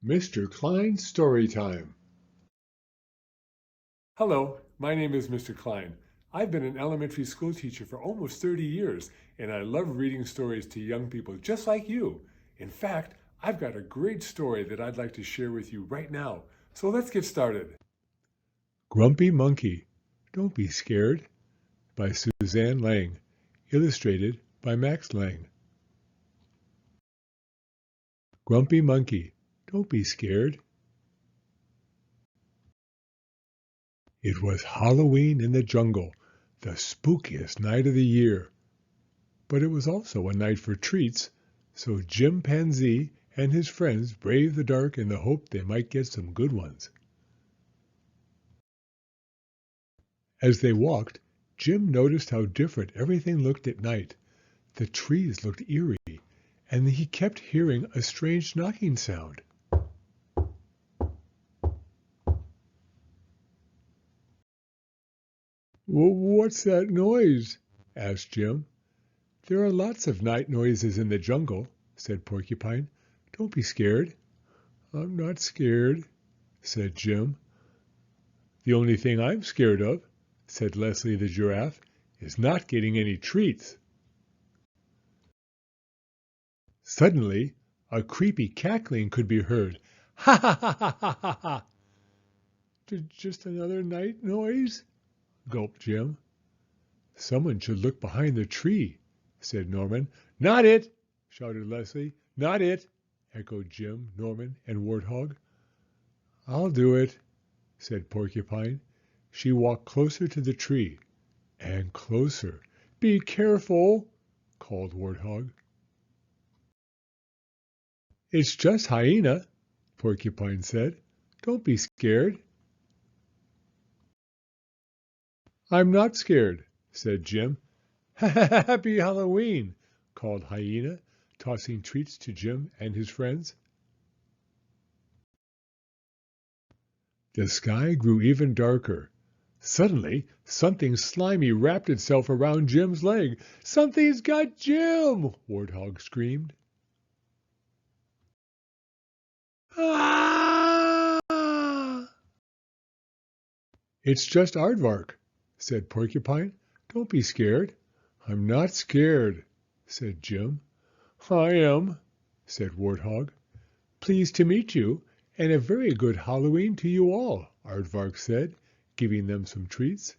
Mr. Klein's Story Time. Hello, my name is Mr. Klein. I've been an elementary school teacher for almost 30 years, and I love reading stories to young people just like you. In fact, I've got a great story that I'd like to share with you right now. So let's get started. Grumpy Monkey, Don't Be Scared, by Suzanne Lang, illustrated by Max Lang. Grumpy Monkey, Don't Be Scared. It was Halloween in the jungle, the spookiest night of the year. But it was also a night for treats, so Jim Panzee and his friends braved the dark in the hope they might get some good ones. As they walked, Jim noticed how different everything looked at night. The trees looked eerie, and he kept hearing a strange knocking sound. "What's that noise?" asked Jim. "There are lots of night noises in the jungle," said Porcupine. "Don't be scared." "I'm not scared," said Jim. "The only thing I'm scared of," said Leslie the giraffe, "is not getting any treats." Suddenly, a creepy cackling could be heard. "Ha ha ha ha ha ha ha!" "Just another night noise?" gulped Jim. "Someone should look behind the tree," said Norman. "Not it!" shouted Leslie. "Not it!" echoed Jim, Norman, and Warthog. "I'll do it," said Porcupine. She walked closer to the tree, and closer. "Be careful," called Warthog. "It's just Hyena," Porcupine said. "Don't be scared." "I'm not scared," said Jim. "Happy Halloween," called Hyena, tossing treats to Jim and his friends. The sky grew even darker. Suddenly, something slimy wrapped itself around Jim's leg. "Something's got Jim!" Warthog screamed. "Ah!" "It's just Aardvark," said Porcupine. "Don't be scared." "I'm not scared," said Jim. "I am," said Warthog. "Pleased to meet you, and a very good Halloween to you all," Aardvark said, giving them some treats.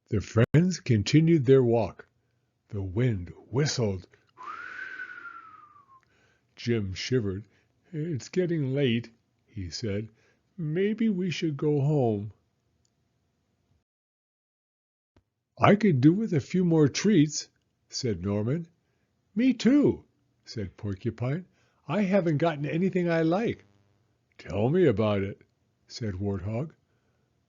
The friends continued their walk. The wind whistled. Jim shivered. "It's getting late," he said. "Maybe we should go home." "I could do with a few more treats," said Norman. "Me too," said Porcupine. "I haven't gotten anything I like." "Tell me about it," said Warthog.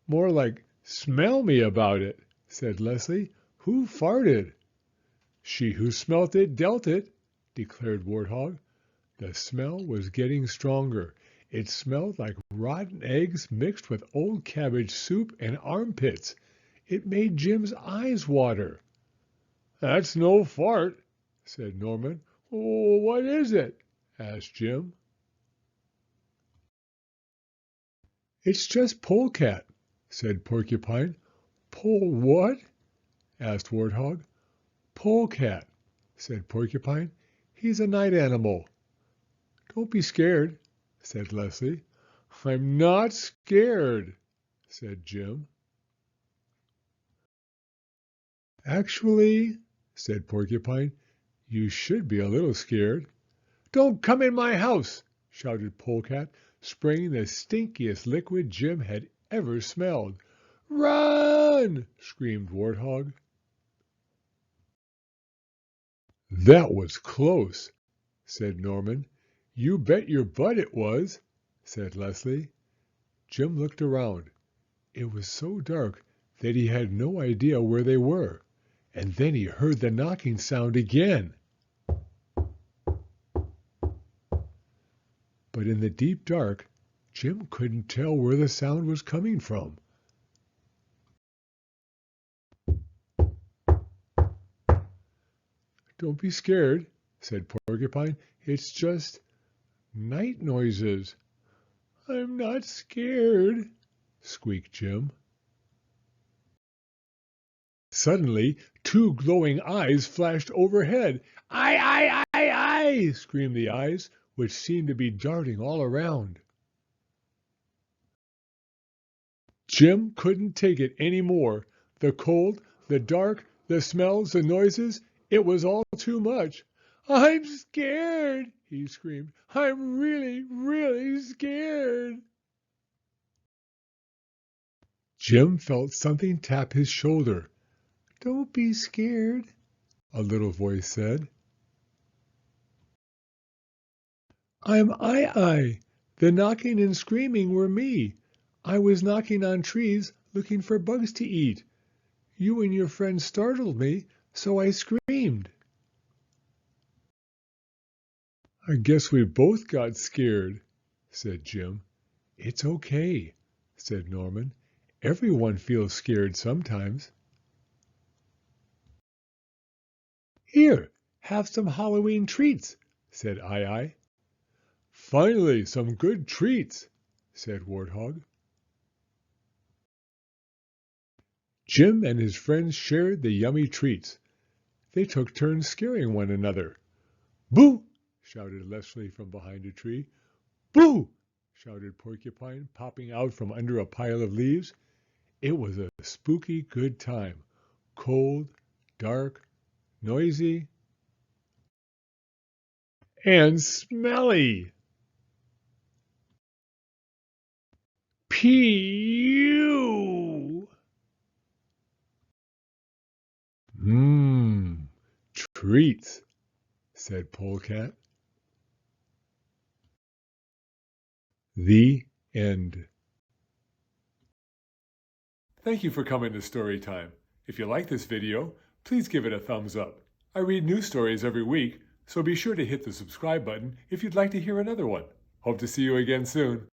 "More like smell me about it," said Leslie. "Who farted?" "She who smelt it dealt it," declared Warthog. The smell was getting stronger. It smelled like rotten eggs mixed with old cabbage soup and armpits. It made Jim's eyes water. "That's no fart," said Norman. "What is it?" asked Jim. "It's just Polecat," said Porcupine. "Pole what?" asked Warthog. "Polecat," said Porcupine. "He's a night animal." "Don't be scared," said Leslie. "I'm not scared," said Jim. "Actually," said Porcupine, "you should be a little scared." "Don't come in my house!" shouted Polecat, spraying the stinkiest liquid Jim had ever smelled. "Run!" screamed Warthog. "That was close," said Norman. "You bet your butt it was," said Leslie. Jim looked around. It was so dark that he had no idea where they were, and then he heard the knocking sound again. But in the deep dark, Jim couldn't tell where the sound was coming from. "Don't be scared," said Porcupine. "It's just night noises." "I'm not scared," squeaked Jim. Suddenly, two glowing eyes flashed overhead. "I!" screamed the eyes, which seemed to be darting all around. Jim couldn't take it any more. The cold, the dark, the smells, the noises, it was all too much. "I'm scared," he screamed. "I'm really, really scared." Jim felt something tap his shoulder. "Don't be scared," a little voice said. "I'm I. The knocking and screaming were me. I was knocking on trees looking for bugs to eat. You and your friend startled me, so I screamed." "I guess we both got scared," said Jim. "It's okay," said Norman. "Everyone feels scared sometimes." "Here, have some Halloween treats," said I. "Finally, some good treats," said Warthog. Jim and his friends shared the yummy treats. They took turns scaring one another. "Boo!" shouted Leslie from behind a tree. "Boo!" shouted Porcupine, popping out from under a pile of leaves. It was a spooky good time. Cold, dark, noisy, and smelly. PEE-YEW! Mmm, treats, said Polecat. The end. Thank you for coming to Storytime. If you like this video, please give it a thumbs up. I read new stories every week, so be sure to hit the subscribe button if you'd like to hear another one. Hope to see you again soon.